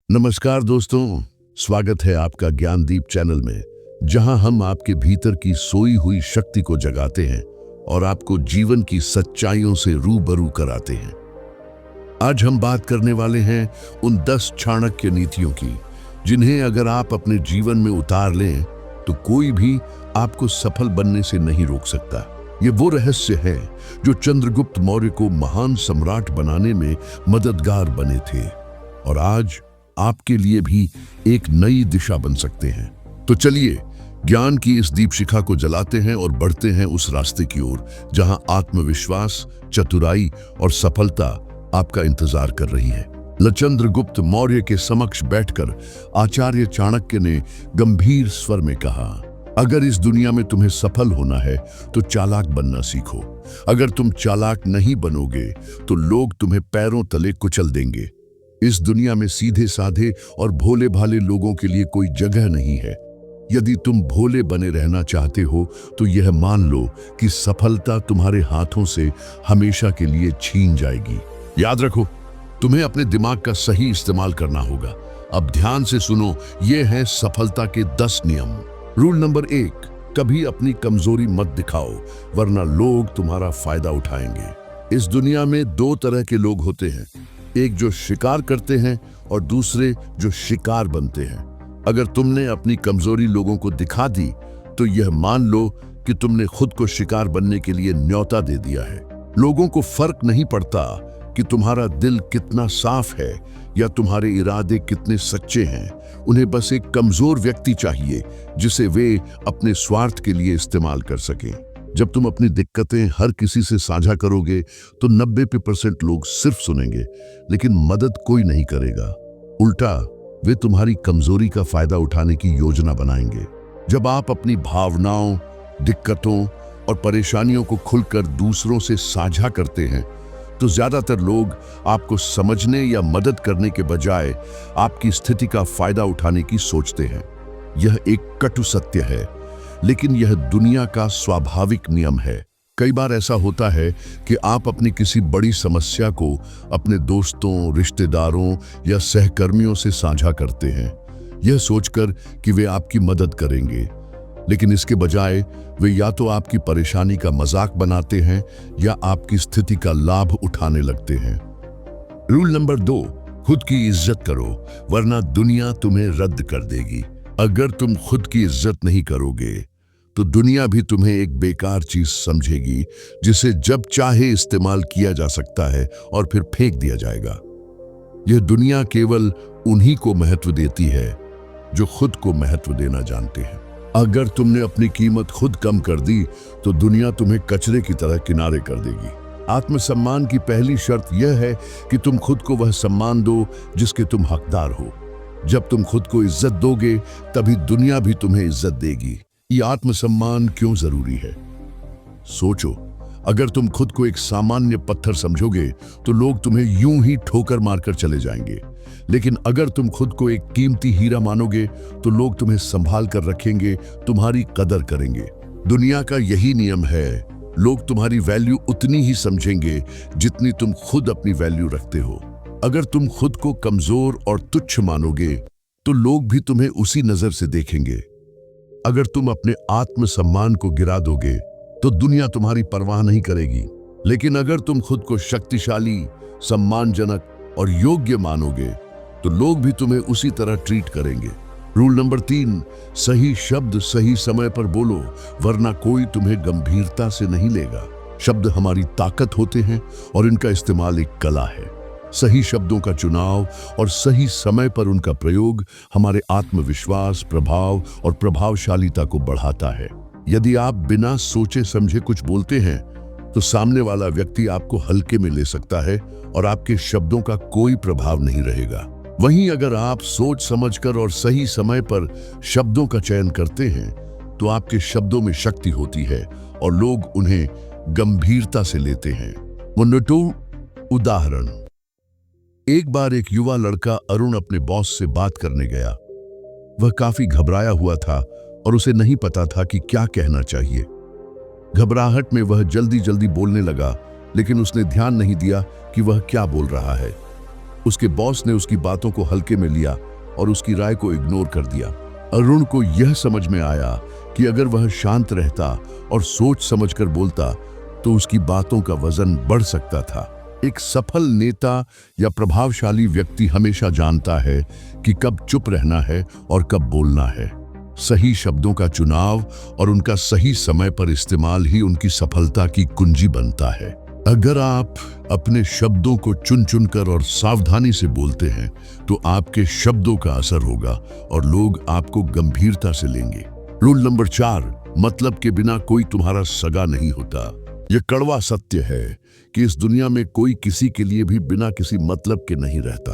नमस्कार दोस्तों, स्वागत है आपका ज्ञानदीप चैनल में, जहां हम आपके भीतर की सोई हुई शक्ति को जगाते हैं और आपको जीवन की सच्चाइयों से रूबरू कराते हैं। आज हम बात करने वाले हैं उन 10 चाणक्य नीतियों की, जिन्हें अगर आप अपने जीवन में उतार लें तो कोई भी आपको सफल बनने से नहीं रोक सकता। ये वो रहस्य है जो चंद्रगुप्त मौर्य को महान सम्राट बनाने में मददगार बने थे और आज आपके लिए भी एक नई दिशा बन सकते हैं। तो चलिए ज्ञान की इस दीपशिखा को जलाते हैं और बढ़ते हैं उस रास्ते की ओर जहां आत्मविश्वास, चतुराई और सफलता आपका इंतजार कर रही है। चंद्रगुप्त मौर्य के समक्ष बैठकर आचार्य चाणक्य ने गंभीर स्वर में कहा, अगर इस दुनिया में तुम्हें सफल होना है तो चालाक बनना सीखो। अगर तुम चालाक नहीं बनोगे तो लोग तुम्हें पैरों तले कुचल देंगे। इस दुनिया में सीधे साधे और भोले भाले लोगों के लिए कोई जगह नहीं है। यदि तुम भोले बने रहना चाहते हो तो यह मान लो कि सफलता तुम्हारे हाथों से हमेशा के लिए छीन जाएगी। याद रखो, तुम्हें अपने दिमाग का सही इस्तेमाल करना होगा। अब ध्यान से सुनो, ये हैं सफलता के 10 नियम। रूल नंबर 1, कभी अपनी कमजोरी मत दिखाओ, वरना लोग तुम्हारा फायदा उठाएंगे। इस दुनिया में 2 तरह के लोग होते हैं, एक जो शिकार करते हैं और दूसरे जो शिकार बनते हैं। अगर तुमने अपनी कमजोरी लोगों को दिखा दी तो यह मान लो कि तुमने खुद को शिकार बनने के लिए न्योता दे दिया है। लोगों को फर्क नहीं पड़ता कि तुम्हारा दिल कितना साफ है या तुम्हारे इरादे कितने सच्चे हैं। उन्हें बस एक कमजोर व्यक्ति चाहिए जिसे वे अपने स्वार्थ के लिए इस्तेमाल कर सकें। जब तुम अपनी दिक्कतें हर किसी से साझा करोगे तो 90% लोग सिर्फ सुनेंगे, लेकिन मदद कोई नहीं करेगा। उल्टा वे तुम्हारी कमजोरी का फायदा उठाने की योजना बनाएंगे। जब आप अपनी भावनाओं, दिक्कतों और परेशानियों को खुलकर दूसरों से साझा करते हैं तो ज्यादातर लोग आपको समझने या मदद करने के बजाय आपकी स्थिति का फायदा उठाने की सोचते हैं। यह एक कटु सत्य है, लेकिन यह दुनिया का स्वाभाविक नियम है। कई बार ऐसा होता है कि आप अपनी किसी बड़ी समस्या को अपने दोस्तों, रिश्तेदारों या सहकर्मियों से साझा करते हैं, यह सोचकर कि वे आपकी मदद करेंगे, लेकिन इसके बजाय वे या तो आपकी परेशानी का मजाक बनाते हैं या आपकी स्थिति का लाभ उठाने लगते हैं। रूल नंबर 2, खुद की इज्जत करो, वरना दुनिया तुम्हें रद्द कर देगी। अगर तुम खुद की इज्जत नहीं करोगे तो दुनिया भी तुम्हें एक बेकार चीज समझेगी जिसे जब चाहे इस्तेमाल किया जा सकता है और फिर फेंक दिया जाएगा। यह दुनिया केवल उन्हीं को महत्व देती है जो खुद को महत्व देना जानते हैं। अगर तुमने अपनी कीमत खुद कम कर दी तो दुनिया तुम्हें कचरे की तरह किनारे कर देगी। आत्मसम्मान की पहली शर्त यह है कि तुम खुद को वह सम्मान दो जिसके तुम हकदार हो। जब तुम खुद को इज्जत दोगे तभी दुनिया भी तुम्हें इज्जत देगी। ये आत्मसम्मान क्यों जरूरी है? सोचो, अगर तुम खुद को एक सामान्य पत्थर समझोगे तो लोग तुम्हें यूं ही ठोकर मारकर चले जाएंगे, लेकिन अगर तुम खुद को एक कीमती हीरा मानोगे तो लोग तुम्हें संभाल कर रखेंगे, तुम्हारी कदर करेंगे। दुनिया का यही नियम है, लोग तुम्हारी वैल्यू उतनी ही समझेंगे जितनी तुम खुद अपनी वैल्यू रखते हो। अगर तुम खुद को कमजोर और तुच्छ मानोगे तो लोग भी तुम्हें उसी नजर से देखेंगे। अगर तुम अपने आत्मसम्मान को गिरा दोगे तो दुनिया तुम्हारी परवाह नहीं करेगी, लेकिन अगर तुम खुद को शक्तिशाली, सम्मानजनक और योग्य मानोगे तो लोग भी तुम्हें उसी तरह ट्रीट करेंगे। रूल नंबर 3, सही शब्द सही समय पर बोलो, वरना कोई तुम्हें गंभीरता से नहीं लेगा। शब्द हमारी ताकत होते हैं और इनका इस्तेमाल एक कला है। सही शब्दों का चुनाव और सही समय पर उनका प्रयोग हमारे आत्मविश्वास, प्रभाव और प्रभावशालीता को बढ़ाता है। यदि आप बिना सोचे समझे कुछ बोलते हैं तो सामने वाला व्यक्ति आपको हल्के में ले सकता है और आपके शब्दों का कोई प्रभाव नहीं रहेगा। वहीं अगर आप सोच समझकर और सही समय पर शब्दों का चयन करते हैं तो आपके शब्दों में शक्ति होती है और लोग उन्हें गंभीरता से लेते हैं। उदाहरण, एक बार एक युवा लड़का अरुण अपने बॉस से बात करने गया। वह काफी घबराया हुआ था और उसे नहीं पता था कि क्या कहना चाहिए। घबराहट में वह जल्दी जल्दी बोलने लगा, लेकिन उसने ध्यान नहीं दिया कि वह क्या बोल रहा है। उसके बॉस ने उसकी बातों को हल्के में लिया और उसकी राय को इग्नोर कर दिया। अरुण को यह समझ में आया कि अगर वह शांत रहता और सोच समझकर बोलता तो उसकी बातों का वजन बढ़ सकता था। एक सफल नेता या प्रभावशाली व्यक्ति हमेशा जानता है कि कब चुप रहना है और कब बोलना है। सही शब्दों का चुनाव और उनका सही समय पर इस्तेमाल ही उनकी सफलता की कुंजी बनता है। अगर आप अपने शब्दों को चुन चुनकर और सावधानी से बोलते हैं तो आपके शब्दों का असर होगा और लोग आपको गंभीरता से लेंगे। रूल नंबर 4, मतलब के बिना कोई तुम्हारा सगा नहीं होता। यह कड़वा सत्य है कि इस दुनिया में कोई किसी के लिए भी बिना किसी मतलब के नहीं रहता।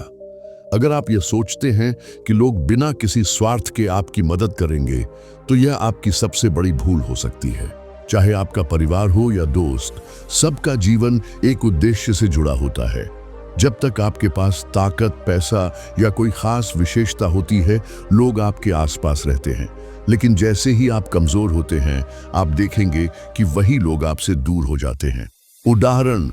अगर आप यह सोचते हैं कि लोग बिना किसी स्वार्थ के आपकी मदद करेंगे तो यह आपकी सबसे बड़ी भूल हो सकती है। चाहे आपका परिवार हो या दोस्त, सबका जीवन एक उद्देश्य से जुड़ा होता है। जब तक आपके पास ताकत, पैसा या कोई खास विशेषता होती है, लोग आपके आसपास रहते हैं। लेकिन जैसे ही आप कमजोर होते हैं, आप देखेंगे कि वही लोग आपसे दूर हो जाते हैं। उदाहरण,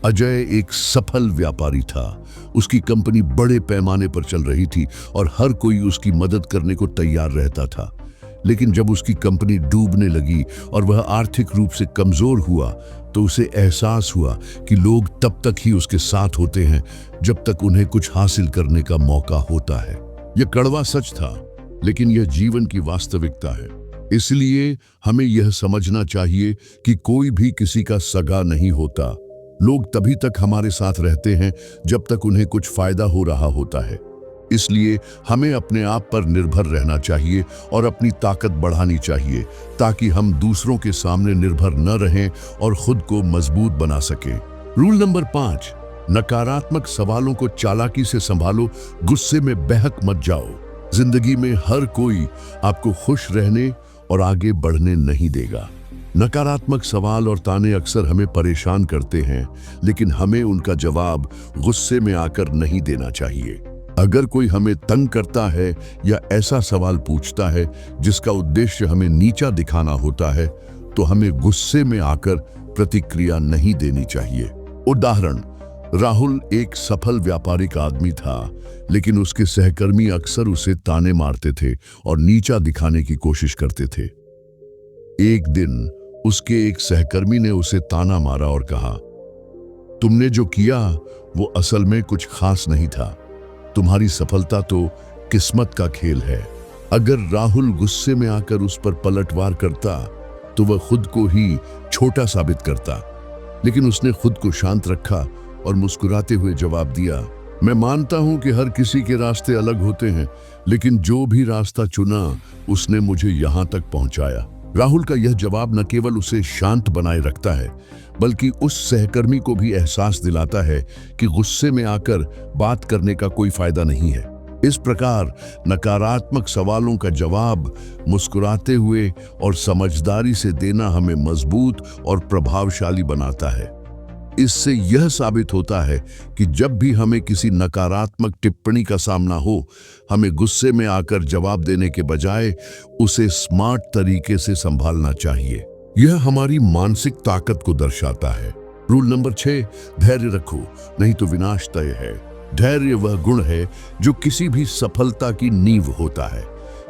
अजय एक सफल व्यापारी था। उसकी कंपनी बड़े पैमाने पर चल रही थी और हर कोई उसकी मदद करने को तैयार रहता था। लेकिन जब उसकी कंपनी डूबने लगी और वह आर्थिक रूप से कमजोर हुआ तो उसे एहसास हुआ कि लोग तब तक ही उसके साथ होते हैं जब तक उन्हें कुछ हासिल करने का मौका होता है। यह कड़वा सच था, लेकिन यह जीवन की वास्तविकता है। इसलिए हमें यह समझना चाहिए कि कोई भी किसी का सगा नहीं होता। लोग तभी तक हमारे साथ रहते हैं जब तक उन्हें कुछ फायदा हो रहा होता है। इसलिए हमें अपने आप पर निर्भर रहना चाहिए और अपनी ताकत बढ़ानी चाहिए ताकि हम दूसरों के सामने निर्भर न रहें और खुद को मजबूत बना सकें। रूल नंबर 5, नकारात्मक सवालों को चालाकी से संभालो, गुस्से में बहक मत जाओ। जिंदगी में हर कोई आपको खुश रहने और आगे बढ़ने नहीं देगा। नकारात्मक सवाल और ताने अक्सर हमें परेशान करते हैं, लेकिन हमें उनका जवाब गुस्से में आकर नहीं देना चाहिए। अगर कोई हमें तंग करता है या ऐसा सवाल पूछता है जिसका उद्देश्य हमें नीचा दिखाना होता है, तो हमें गुस्से में आकर प्रतिक्रिया नहीं देनी चाहिए। उदाहरण, राहुल एक सफल व्यापारिक आदमी था, लेकिन उसके सहकर्मी अक्सर उसे ताने मारते थे और नीचा दिखाने की कोशिश करते थे। एक दिन उसके एक सहकर्मी ने उसे ताना मारा और कहा, तुमने जो किया वो असल में कुछ खास नहीं था। तुम्हारी सफलता तो किस्मत का खेल है। अगर राहुल गुस्से में आकर उस पर पलटवार करता तो वह खुद को ही छोटा साबित करता, लेकिन उसने खुद को शांत रखा और मुस्कुराते हुए जवाब दिया, मैं मानता हूं कि हर किसी के रास्ते अलग होते हैं, लेकिन जो भी रास्ता चुना उसने मुझे यहां तक पहुंचाया। राहुल का यह जवाब न केवल उसे शांत बनाए रखता है, बल्कि उस सहकर्मी को भी एहसास दिलाता है कि गुस्से में आकर बात करने का कोई फायदा नहीं है। इस प्रकार नकारात्मक सवालों का जवाब मुस्कुराते हुए और समझदारी से देना हमें मजबूत और प्रभावशाली बनाता है। इससे यह साबित होता है कि जब भी हमें किसी नकारात्मक टिप्पणी का सामना हो, हमें गुस्से में आकर जवाब देने के बजाय उसे स्मार्ट तरीके से संभालना चाहिए। यह हमारी मानसिक ताकत को दर्शाता है। रूल नंबर 6, धैर्य रखो, नहीं तो विनाश तय है। धैर्य वह गुण है जो किसी भी सफलता की नींव होता है।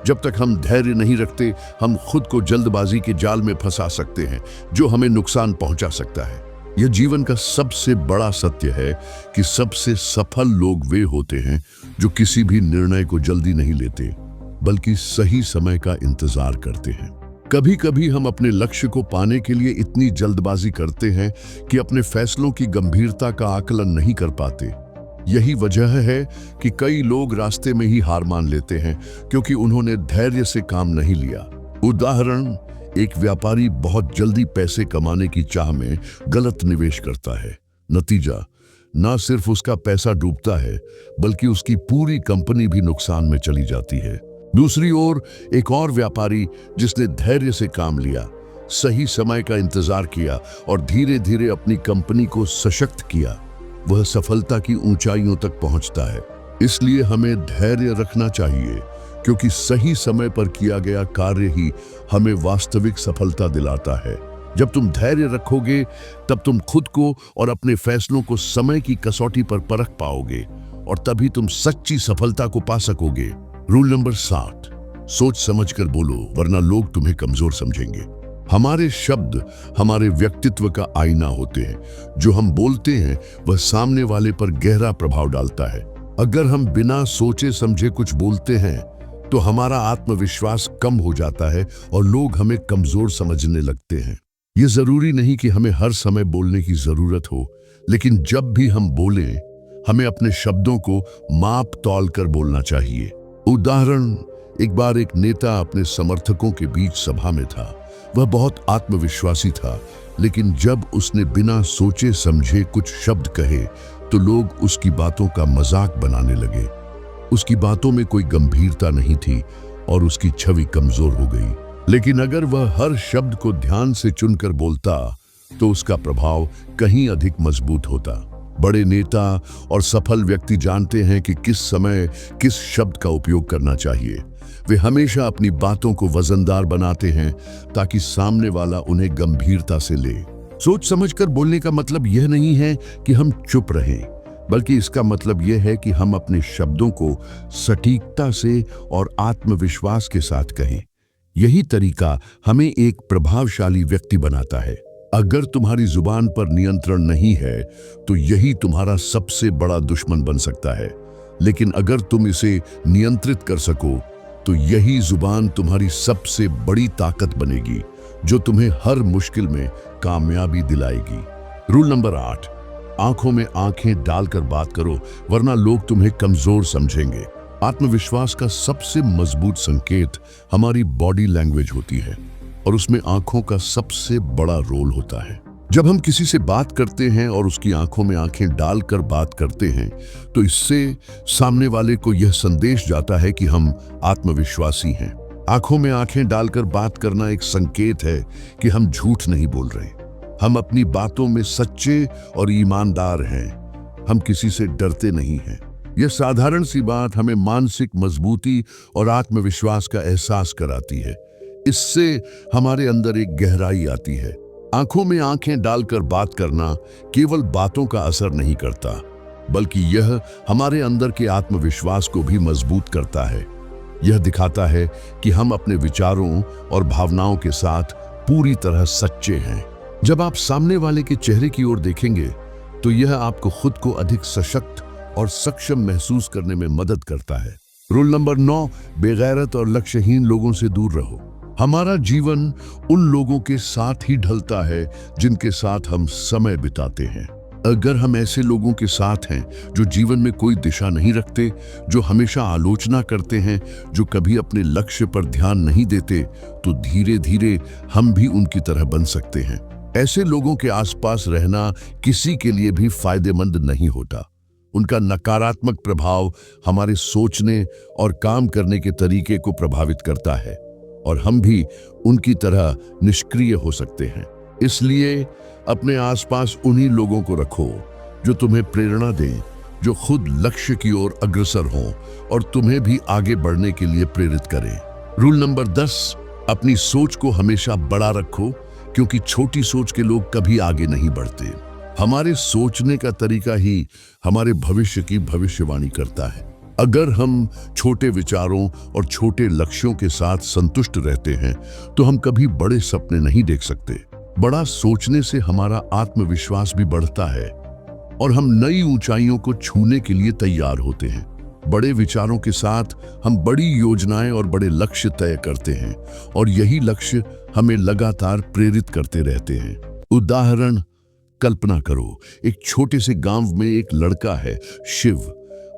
जब तक हम धैर्य नहीं रखते, हम खुद को जल्दबाजी के जाल में फंसा सकते हैं जो हमें नुकसान पहुंचा सकता है। यह जीवन का सबसे बड़ा सत्य है कि सबसे सफल लोग वे होते हैं जो किसी भी निर्णय को जल्दी नहीं लेते, बल्कि सही समय का इंतजार करते हैं। कभी कभी हम अपने लक्ष्य को पाने के लिए इतनी जल्दबाजी करते हैं कि अपने फैसलों की गंभीरता का आकलन नहीं कर पाते। यही वजह है कि कई लोग रास्ते में ही हार मान लेते हैं क्योंकि उन्होंने धैर्य से काम नहीं लिया। उदाहरण, एक व्यापारी बहुत जल्दी पैसे कमाने की चाह में गलत निवेश करता है। नतीजा, न सिर्फ उसका पैसा डूबता है, बल्कि उसकी पूरी कंपनी भी नुकसान में चली जाती है। दूसरी ओर एक और व्यापारी जिसने धैर्य से काम लिया, सही समय का इंतजार किया और धीरे धीरे अपनी कंपनी को सशक्त किया, वह सफलता की ऊंचाइयों तक पहुंचता है। इसलिए हमें धैर्य रखना चाहिए, क्योंकि सही समय पर किया गया कार्य ही हमें वास्तविक सफलता दिलाता है। जब तुम धैर्य रखोगे, तब तुम खुद को और अपने फैसलों को समय की कसौटी पर परख पाओगे और तभी तुम सच्ची सफलता को पा सकोगे। रूल नंबर 7, सोच समझकर बोलो वरना लोग तुम्हें कमजोर समझेंगे। हमारे शब्द हमारे व्यक्तित्व का आईना होते हैं। जो हम बोलते हैं वह सामने वाले पर गहरा प्रभाव डालता है। अगर हम बिना सोचे समझे कुछ बोलते हैं तो हमारा आत्मविश्वास कम हो जाता है और लोग हमें कमजोर समझने लगते हैं। ये जरूरी नहीं कि हमें हर समय बोलने की जरूरत हो, लेकिन जब भी हम बोलें हमें अपने शब्दों को माप तौल कर बोलना चाहिए। उदाहरण, एक बार एक नेता अपने समर्थकों के बीच सभा में था। वह बहुत आत्मविश्वासी था, लेकिन जब उसने बिना सोचे समझे कुछ शब्द कहे तो लोग उसकी बातों का मजाक बनाने लगे। उसकी बातों में कोई गंभीरता नहीं थी और उसकी छवि कमजोर हो गई। लेकिन अगर वह हर शब्द को ध्यान से चुनकर बोलता तो उसका प्रभाव कहीं अधिक मजबूत होता। बड़े नेता और सफल व्यक्ति जानते हैं कि किस समय किस शब्द का उपयोग करना चाहिए। वे हमेशा अपनी बातों को वजनदार बनाते हैं ताकि सामने वाला उन्हें गंभीरता से ले। सोच समझकर बोलने का मतलब यह नहीं है कि हम चुप रहें, बल्कि इसका मतलब यह है कि हम अपने शब्दों को सटीकता से और आत्मविश्वास के साथ कहें। यही तरीका हमें एक प्रभावशाली व्यक्ति बनाता है। अगर तुम्हारी जुबान पर नियंत्रण नहीं है तो यही तुम्हारा सबसे बड़ा दुश्मन बन सकता है, लेकिन अगर तुम इसे नियंत्रित कर सको तो यही जुबान तुम्हारी सबसे बड़ी ताकत बनेगी, जो तुम्हें हर मुश्किल में कामयाबी दिलाएगी। रूल नंबर 8, आंखों में आंखें डालकर बात करो वरना लोग तुम्हें कमजोर समझेंगे। आत्मविश्वास का सबसे मजबूत संकेत हमारी बॉडी लैंग्वेज होती है और उसमें आंखों का सबसे बड़ा रोल होता है। जब हम किसी से बात करते हैं और उसकी आंखों में आंखें डालकर बात करते हैं तो इससे सामने वाले को यह संदेश जाता है कि हम आत्मविश्वासी हैं। आंखों में आंखें डालकर बात करना एक संकेत है कि हम झूठ नहीं बोल रहे। हम अपनी बातों में सच्चे और ईमानदार हैं। हम किसी से डरते नहीं हैं। यह साधारण सी बात हमें मानसिक मजबूती और आत्मविश्वास का एहसास कराती है। इससे हमारे अंदर एक गहराई आती है। आंखों में आंखें डालकर बात करना केवल बातों का असर नहीं करता, बल्कि यह हमारे अंदर के आत्मविश्वास को भी मजबूत करता है। यह दिखाता है कि हम अपने विचारों और भावनाओं के साथ पूरी तरह सच्चे हैं। जब आप सामने वाले के चेहरे की ओर देखेंगे तो यह आपको खुद को अधिक सशक्त और सक्षम महसूस करने में मदद करता है। रूल नंबर 9, बेगैरत और लक्ष्यहीन लोगों से दूर रहो। हमारा जीवन उन लोगों के साथ ही ढलता है जिनके साथ हम समय बिताते हैं। अगर हम ऐसे लोगों के साथ हैं जो जीवन में कोई दिशा नहीं रखते, जो हमेशा आलोचना करते हैं, जो कभी अपने लक्ष्य पर ध्यान नहीं देते, तो धीरे धीरे हम भी उनकी तरह बन सकते हैं। ऐसे लोगों के आसपास रहना किसी के लिए भी फायदेमंद नहीं होता। उनका नकारात्मक प्रभाव हमारे सोचने और काम करने के तरीके को प्रभावित करता है और हम भी उनकी तरह निष्क्रिय हो सकते हैं। इसलिए अपने आसपास उन्हीं लोगों को रखो जो तुम्हें प्रेरणा दें, जो खुद लक्ष्य की ओर अग्रसर हों और तुम्हें भी आगे बढ़ने के लिए प्रेरित करें। रूल नंबर 10, अपनी सोच को हमेशा बड़ा रखो, क्योंकि छोटी सोच के लोग कभी आगे नहीं बढ़ते। हमारे सोचने का तरीका ही हमारे भविष्य की भविष्यवाणी करता है। अगर हम छोटे विचारों और छोटे लक्ष्यों के साथ संतुष्ट रहते हैं तो हम कभी बड़े सपने नहीं देख सकते। बड़ा सोचने से हमारा आत्मविश्वास भी बढ़ता है और हम नई ऊंचाइयों को छूने के लिए तैयार होते हैं। बड़े विचारों के साथ हम बड़ी योजनाएं और बड़े लक्ष्य तय करते हैं और यही लक्ष्य हमें लगातार प्रेरित करते रहते हैं। उदाहरण, कल्पना करो, एक छोटे से गांव में एक लड़का है, शिव।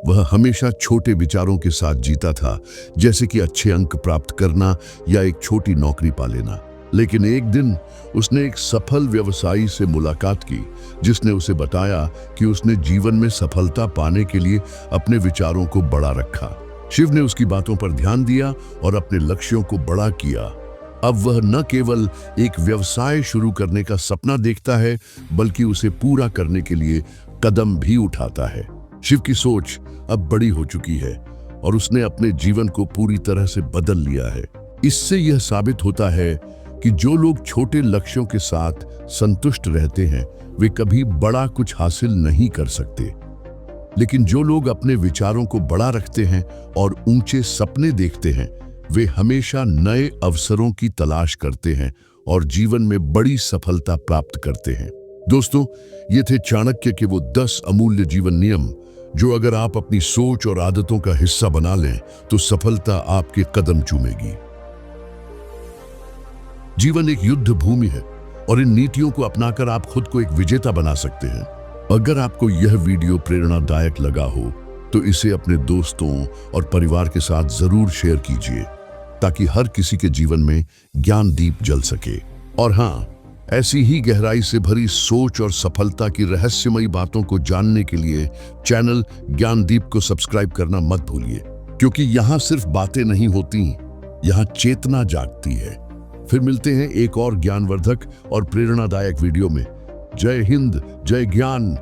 वह हमेशा छोटे विचारों के साथ जीता था, जैसे कि अच्छे अंक प्राप्त करना या एक छोटी नौकरी पा लेना। लेकिन एक दिन उसने एक सफल व्यवसायी से मुलाकात की, जिसने उसे बताया कि उसने जीवन में सफलता पाने के लिए अपने विचारों को बड़ा रखा। शिव ने उसकी बातों पर ध्यान दिया और अपने लक्ष्यों को बड़ा किया। अब वह न केवल एक व्यवसाय शुरू करने का सपना देखता है, बल्कि उसे पूरा करने के लिए कदम भी उठाता है। शिव की सोच अब बड़ी हो चुकी है और उसने अपने जीवन को पूरी तरह से बदल लिया है। इससे यह साबित होता है कि जो लोग छोटे लक्ष्यों के साथ संतुष्ट रहते हैं वे कभी बड़ा कुछ हासिल नहीं कर सकते। लेकिन जो लोग अपने विचारों को बड़ा रखते हैं और ऊंचे सपने देखते हैं, वे हमेशा नए अवसरों की तलाश करते हैं और जीवन में बड़ी सफलता प्राप्त करते हैं। दोस्तों, ये थे चाणक्य के वो 10 अमूल्य जीवन नियम जो अगर आप अपनी सोच और आदतों का हिस्सा बना लें तो सफलता आपके कदम चूमेगी। जीवन एक युद्ध भूमि है और इन नीतियों को अपनाकर आप खुद को एक विजेता बना सकते हैं। अगर आपको यह वीडियो प्रेरणादायक लगा हो तो इसे अपने दोस्तों और परिवार के साथ जरूर शेयर कीजिए ताकि हर किसी के जीवन में ज्ञान दीप जल सके। और हाँ, ऐसी ही गहराई से भरी सोच और सफलता की रहस्यमयी बातों को जानने के लिए चैनल ज्ञानदीप को सब्सक्राइब करना मत भूलिए, क्योंकि यहाँ सिर्फ बातें नहीं होती, यहाँ चेतना जागती है। फिर मिलते हैं एक और ज्ञानवर्धक और प्रेरणादायक वीडियो में। जय हिंद, जय ज्ञान।